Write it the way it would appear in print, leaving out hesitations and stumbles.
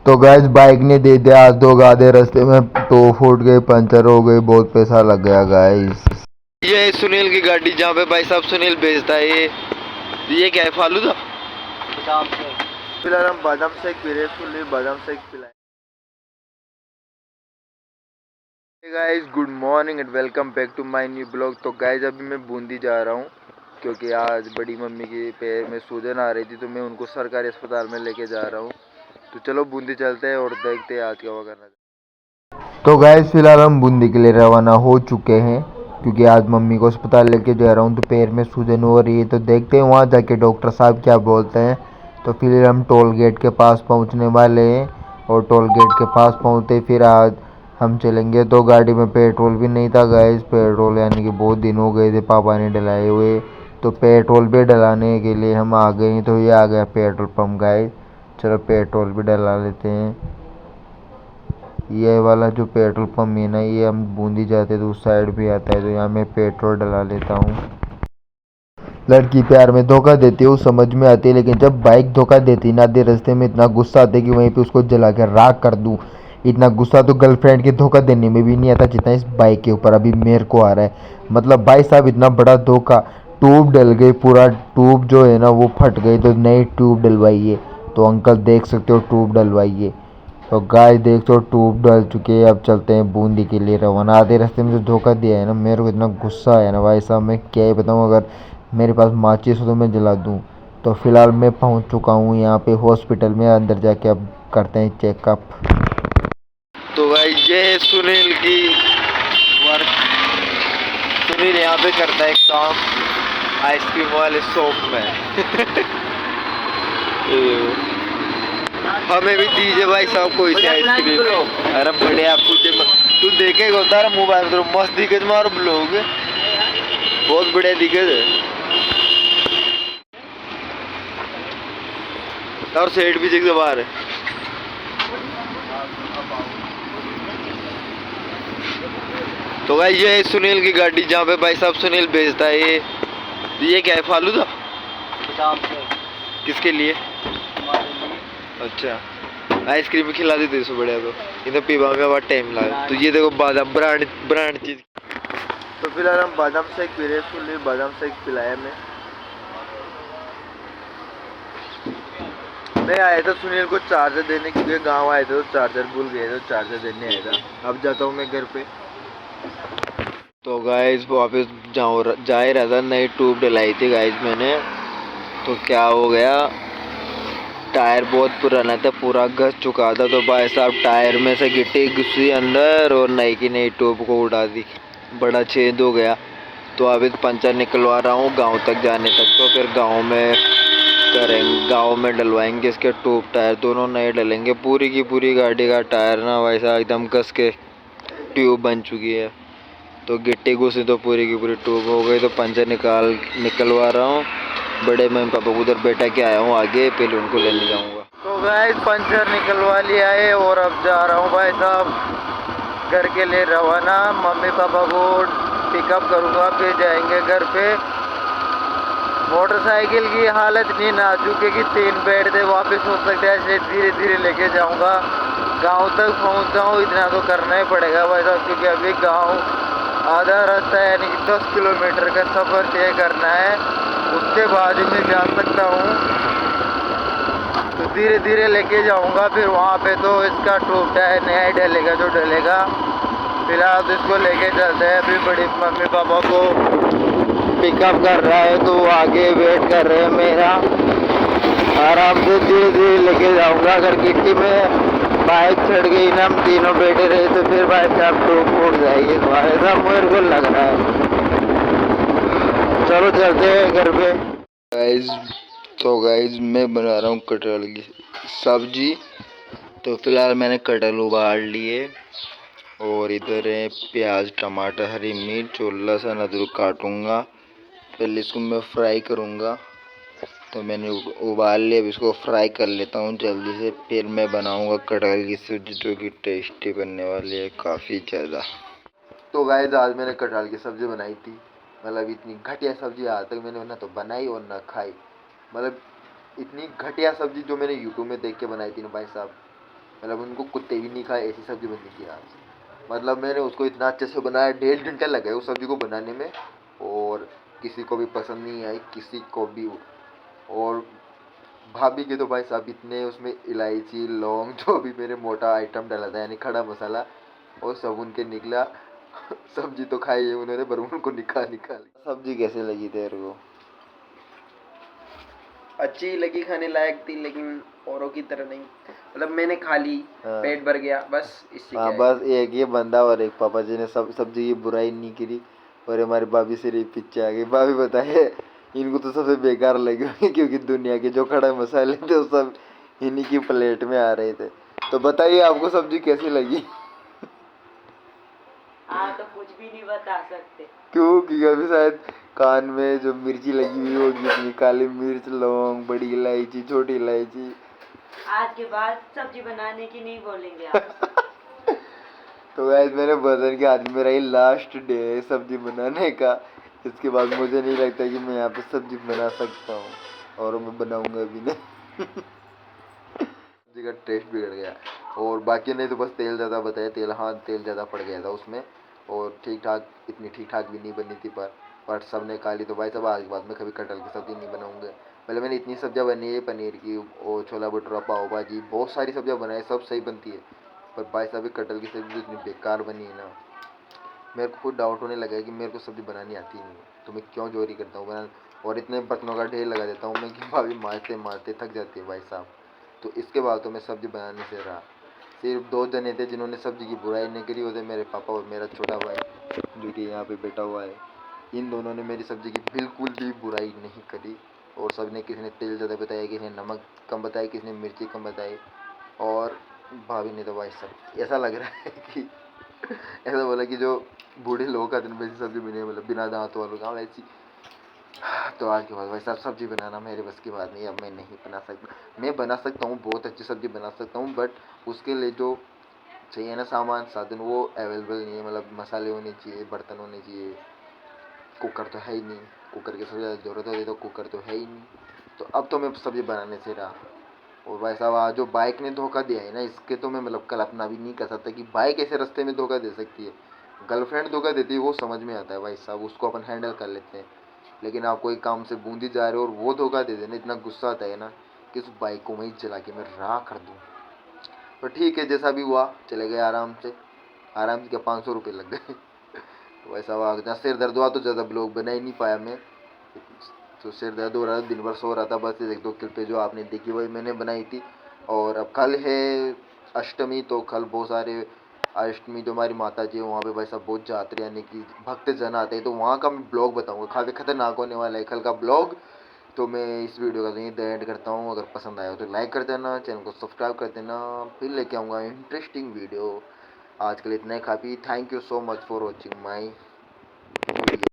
तो gas bike ने दे दिया आज दो आधे रास्ते में तो फूट गई, पंचर हो गई, बहुत पैसा लग गया गाइस। ये है सुनील की गाड़ी जहाँ पे भाई साहब सुनील भेजता है। ये क्या है, फालूदा बादाम शेक। फिलहाल हम बादाम शेक पी रहे, सुनील बादाम शेक पिलाए। Guys good morning and welcome back to my new blog. तो गाइस अभी मैं बूंदी जा रहा हूँ क्योंकि आज बड़ी मम्मी के पैर में सूजन आ रही थी, तो मैं उनको सरकारी अस्पताल में लेके जा रहा हूँ। तो चलो बूंदी चलते हैं और देखते हैं आज क्या होगा। तो गैस फिलहाल हम बूंदी के लिए रवाना हो चुके हैं क्योंकि आज मम्मी को अस्पताल लेके जा रहा हूँ, तो पैर में सूजन हो रही है। तो देखते हैं वहाँ जाके डॉक्टर साहब क्या बोलते हैं। तो फिर हम टोल गेट के पास पहुँचने वाले हैं और टोल गेट के पास पहुँचते फिर आज हम चलेंगे। तो गाड़ी में पेट्रोल भी नहीं था गैस, पेट्रोल यानी कि बहुत दिन हो गए थे पापा ने डलाए हुए, तो पेट्रोल भी डलाने के लिए हम आ गए। तो ये आ गया पेट्रोल पंप गैस, चलो पेट्रोल भी डला लेते हैं। ये वाला जो पेट्रोल पंप है ना, ये हम बूंदी जाते तो उस साइड भी आता है, तो यहाँ मैं पेट्रोल डला लेता हूँ। लड़की प्यार में धोखा देती है वो समझ में आती है, लेकिन जब बाइक धोखा देती है ना, आधे रास्ते में इतना गुस्सा आता है कि वहीं पे उसको जला के राख कर दूँ। इतना गुस्सा तो गर्लफ्रेंड के धोखा देने में भी नहीं आता जितना इस बाइक के ऊपर अभी मेरे को आ रहा है। मतलब भाई साहब इतना बड़ा धोखा, ट्यूब डल गई, पूरा ट्यूब जो है ना वो फट गई, तो नई ट्यूब डलवाइए। तो अंकल देख सकते हो ट्यूब डलवाइए। तो गाय देख तो ट्यूब डाल चुके हैं, अब चलते हैं बूंदी के लिए रवाना। आधे रास्ते में जो धोखा दिया है ना, मेरे को इतना गुस्सा आया ना भाई साहब, मैं क्या ही बताऊँ। अगर मेरे पास माचिस हो तो मैं जला दूँ। तो फिलहाल मैं पहुंच चुका हूँ यहाँ पे हॉस्पिटल में, अंदर जाके अब करते हैं चेकअप। तो भाई ये है सुनील की वर्क। सुनील यहाँ पे करता है काम आइसक्रीम वाले शॉप में। हमें भी दीजिए भाई साहब कोई सी आइसक्रीम। अरे बढ़िया, तू देखेगा तारा मोबाइल तो मस्त दिखे तुम्हारा ब्लॉग, बहुत बढ़िया दिखे और सेठ भी दिख बाहर है। तो भाई ये है सुनील की गाड़ी जहाँ पे भाई साहब सुनील भेजता है। ये क्या है, फालूदा बादाम शेक। किसके लिए? अच्छा, आइसक्रीम खिला देते इसको बढ़िया। तो ये तो पीवा में बहुत टाइम लगा। तो ये देखो बादाम ब्रांड ब्रांड चीज। तो फिलहाल हम बादाम शेक पी रहे, सुनील बादाम शेक पिलाया मैं आया था सुनील को चार्जर देने, क्योंकि गांव आए थे तो चार्जर भूल गए थे, तो चार्जर देने आया था। अब जाता हूँ मैं घर पे। तो गाइस वापस जा ही रहा था, नई ट्यूब डलाई थी गाइस मैंने। तो क्या हो गया, टायर बहुत पुराना था, पूरा घस चुका था। तो भाई साहब टायर में से गिट्टी घुसी अंदर और नई की नई ट्यूब को उड़ा दी, बड़ा छेद हो गया। तो अभी पंचर निकलवा रहा हूँ गांव तक जाने तक। तो फिर गांव में करेंगे, गांव में डलवाएंगे इसके ट्यूब टायर दोनों नए डलेंगे। पूरी की पूरी गाड़ी का टायर ना वैसा एकदम घस के ट्यूब बन चुकी है। तो गिट्टी घुसी तो पूरी की पूरी ट्यूब हो गई। तो पंचर निकलवा रहा हूँ। बड़े मम्मी पापा को उधर बैठा के आया हूँ आगे, पहले उनको लेने जाऊँगा। तो गाइस पंचर निकलवा लिया है और अब जा रहा हूँ भाई साहब घर के लिए रवाना। मम्मी पापा को पिकअप करूँगा, फिर जाएंगे घर पे। मोटरसाइकिल की हालत इतनी नाजुक है कि 3 बेड थे, वापस हो सकता है, ऐसे धीरे धीरे लेके जाऊँगा। गांव तक पहुँच जाऊँ इतना तो करना ही पड़ेगा भाई साहब, क्योंकि अभी गांव आधा रास्ता यानी कि 10 किलोमीटर का सफ़र तय करना है, उसके बाद ही मैं जा सकता हूँ। तो धीरे धीरे लेके जाऊँगा, फिर वहाँ पे तो इसका ट्यूब टायर नया डलेगा जो डलेगा। फिलहाल तो इसको लेके चलते हैं। अभी बड़ी मम्मी पापा को पिकअप कर रहा है तो वो आगे वेट कर रहे हैं मेरा। आराम से धीरे धीरे लेके जाऊँगा। अगर गिट्टी में बाइक चढ़ गई ना, हम तीनों बैठे रहे तो फिर बाइक साहब ट्यूब फूट जाएगी, तुम्हारे साथ मेरे को लग रहा है। चलो चलते हैं घर पे गाइस। तो गाइस मैं बना रहा हूँ कटहल की सब्जी। तो फिलहाल मैंने कटहल उबाल लिए और इधर है प्याज टमाटर हरी मिर्च और लहसुन अदरक काटूंगा। पहले इसको मैं फ्राई करूंगा। तो मैंने उबाल लिया, अब इसको फ्राई कर लेता हूँ जल्दी से, फिर मैं बनाऊंगा कटहल की सब्जी जो कि टेस्टी बनने वाली है काफ़ी ज़्यादा। तो गाइस आज मैंने कटहल की सब्ज़ी बनाई थी। मतलब इतनी घटिया सब्ज़ी आज तक मैंने ना तो बनाई और ना खाई। मतलब इतनी घटिया सब्ज़ी जो मैंने यूट्यूब में देख के बनाई थी ना भाई साहब, मतलब उनको कुत्ते भी नहीं खाए, ऐसी सब्जी बनी थी आज। मतलब मैंने उसको इतना अच्छे से बनाया, 1.5 घंटे लगे उस सब्जी को बनाने में, और किसी को भी पसंद नहीं आई, किसी को भी। और भाभी के तो भाई साहब इतने उसमें इलायची लौंग जो भी मैंने मोटा आइटम डाला था यानी खड़ा मसाला, और सब उनके निकला। सब्जी तो खाई है उन्होंने, पर उनको निकाल। सब्जी कैसे लगी तेरे को? अच्छी लगी, खाने लायक थी, लेकिन औरों की तरह नहीं। मतलब मैंने खा ली, हाँ। पेट भर गया, बस इससे हाँ, क्या है। बस एक ये बंदा और एक पापा जी ने सब सब्जी की बुराई नहीं करी, और हमारी भाभी से पीछे आ गई। भाभी बताए इनको तो सबसे बेकार लगी होगी, क्योंकि दुनिया के जो खड़े मसाले थे वो सब इन्हीं की प्लेट में आ रहे थे। तो बताइए आपको सब्जी कैसी लगी? हाँ, तो कुछ भी नहीं बता सकते। क्यों? क्योंकि अभी शायद कान में जो मिर्ची लगी हुई होगी, इतनी काली मिर्च, लौंग, बड़ी इलायची, छोटी इलायची। आज के बाद सब्जी बनाने की नहीं बोलेंगे आप। तो गाइस मेरे ब्रदर के आज मेरा ही लास्ट डे है सब्जी बनाने का। इसके बाद मुझे नहीं लगता कि मैं यहाँ पे सब्जी बना सकता हूँ, और मैं बनाऊंगा भी नहीं। सब्जी का टेस्ट बिगड़ गया। और बाकी नहीं तो बस तेल ज़्यादा बताया, तेल, हाँ तेल ज़्यादा पड़ गया था उसमें, और ठीक ठाक, इतनी ठीक ठाक भी नहीं बनी थी, पर सब ने खा ली। तो भाई साहब आज के बाद मैं कभी कटहल की सब्ज़ी नहीं बनाऊंगा। पहले मैंने इतनी सब्जियाँ बनी है, पनीर की और छोला भटूरा, पाव भाजी, बहुत सारी सब्जियाँ बनाई, सब सही बनती है, पर भाई साहब कटहल की सब्ज़ी इतनी बेकार बनी है ना, मेरे को खुद डाउट होने लगा है कि मेरे को सब्ज़ी बनानी आती नहीं है, तो मैं क्यों चोरी करता हूँ बना, और इतने बर्तनों का ढेर लगा देता हूँ मैं कि भाभी मारते मारते थक जाती है भाई साहब। तो इसके बाद तो मैं सब्ज़ी बनाने से रहा। सिर्फ 2 जने थे जिन्होंने सब्ज़ी की बुराई नहीं करी, वो थे मेरे पापा और मेरा छोटा भाई जो कि यहाँ पे बैठा हुआ है। इन दोनों ने मेरी सब्ज़ी की बिल्कुल भी बुराई नहीं करी, और सब ने, किसी ने तेल ज़्यादा बताया, किसी ने नमक कम बताया, किसी ने मिर्ची कम बताई, और भाभी ने तो भाई सब ऐसा लग रहा है कि ऐसा बोला कि जो बूढ़े लोग खाते हैं वैसी सब्ज़ी बनी है, मतलब बिना दांत वालों का वैसी। तो आज के बाद भाई साहब सब्ज़ी बनाना मेरे बस की बात नहीं, अब मैं नहीं बना सकता। मैं बना सकता हूँ, बहुत अच्छी सब्ज़ी बना सकता हूँ, बट उसके लिए जो चाहिए ना सामान साधन, वो अवेलेबल नहीं है। मतलब मसाले होने चाहिए, बर्तन होने चाहिए, कुकर तो है ही नहीं, कुकर की सबसे ज़्यादा ज़रूरत होती है, तो कुकर तो है ही नहीं। तो अब तो मैं सब्ज़ी बनाने से रहा। और भाई साहब आज जो बाइक ने धोखा दिया है ना, इसके तो मैं मतलब कल्पना भी नहीं कर सकता कि बाइक ऐसे रास्ते में धोखा दे सकती है। गर्लफ्रेंड धोखा देती है वो समझ में आता है भाई साहब, उसको अपन हैंडल कर लेते हैं, लेकिन आप कोई काम से बूंदी जा रहे हो और वो धोखा दे देना, इतना गुस्सा आता है ना कि उस बाइक को मैं ही चला के मैं राह कर दूँ। तो ठीक है, जैसा भी हुआ चले गए आराम से। आराम से क्या, 500 रुपये लग गए। तो वैसा हुआ, जहाँ सिर दर्द हुआ तो ज़्यादा ब्लॉग बना ही नहीं पाया मैं। तो सिर दर्द हो रहा था, दिन भर सो रहा था, बस 1-2 क्लिपें जो आपने देखी वही मैंने बनाई थी। और अब कल है अष्टमी, तो कल बहुत सारे, अष्टमी जो हमारी माता जी है वहाँ पे भाई साहब बहुत जातरे यानी कि भक्त जन आते हैं, तो वहाँ का मैं ब्लॉग बताऊँगा, काफ़ी खतरनाक होने वाला है कल का ब्लॉग। तो मैं इस वीडियो का यहीं एंड करता हूँ। अगर पसंद आया हो तो लाइक कर देना, चैनल को सब्सक्राइब कर देना, फिर लेके आऊँगा इंटरेस्टिंग वीडियो। आज के लिए इतना ही काफ़ी। Thank you so much for watching my